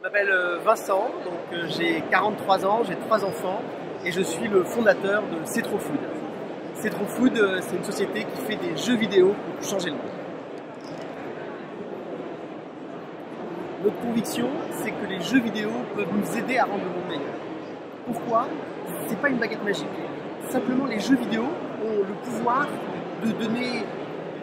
m'appelle Vincent, j'ai 43 ans, j'ai 3 enfants et je suis le fondateur de Cetrofood. Cetrofood, c'est une société qui fait des jeux vidéo pour changer le monde. Notre conviction, c'est que les jeux vidéo peuvent nous aider à rendre le monde meilleur. Pourquoi? C'est pas une baguette magique. Simplement, les jeux vidéo ont le pouvoir de donner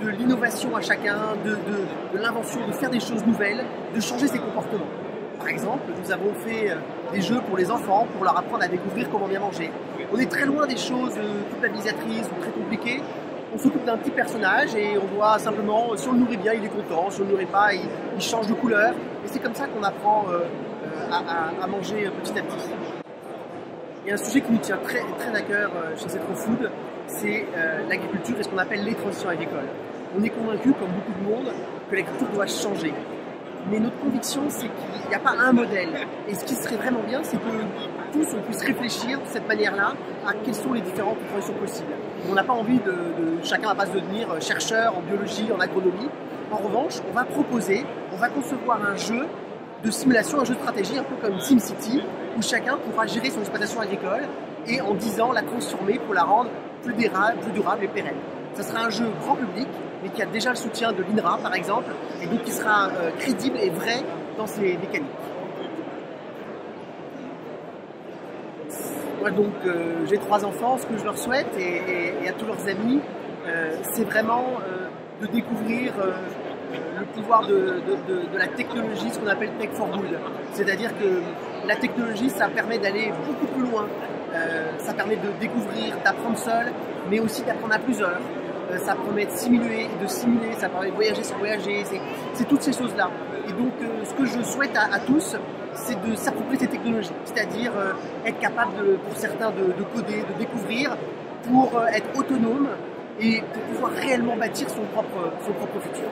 de l'innovation à chacun, de l'invention, de faire des choses nouvelles, de changer ses comportements. Par exemple, nous avons fait des jeux pour les enfants, pour leur apprendre à découvrir comment bien manger. On est très loin des choses culpabilisatrices ou très compliquées. On s'occupe d'un petit personnage et on doit simplement, si on le nourrit bien, il est content, si on ne le nourrit pas, il change de couleur. Et c'est comme ça qu'on apprend à manger petit à petit. Il y a un sujet qui nous tient très à cœur chez Cetrofood, c'est l'agriculture et ce qu'on appelle les transitions agricoles. On est convaincu, comme beaucoup de monde, que l'agriculture doit changer. Mais notre conviction, c'est qu'il n'y a pas un modèle. Et ce qui serait vraiment bien, c'est que tous, on puisse réfléchir de cette manière-là à quelles sont les différentes transitions possibles. On n'a pas envie chacun va pas se devenir chercheur en biologie, en agronomie. En revanche, on va concevoir un jeu de simulation, un jeu de stratégie, un peu comme SimCity, où chacun pourra gérer son exploitation agricole et en 10 ans la transformer pour la rendre plus durable et pérenne. Ça sera un jeu grand public, mais qui a déjà le soutien de l'INRA par exemple, et donc qui sera crédible et vrai dans ses mécaniques. Moi donc j'ai 3 enfants, ce que je leur souhaite et à tous leurs amis, c'est vraiment de découvrir le pouvoir de la technologie, ce qu'on appelle Tech for Good. C'est-à-dire que la technologie, ça permet d'aller beaucoup plus loin. Ça permet de découvrir, d'apprendre seul, mais aussi d'apprendre à plusieurs. Ça permet de simuler, ça permet de voyager sans voyager, c'est toutes ces choses-là. Et donc, ce que je souhaite à tous, c'est de s'approprier ces technologies, c'est-à-dire être capable, pour certains, de coder, de découvrir, pour être autonome et pour pouvoir réellement bâtir son propre futur.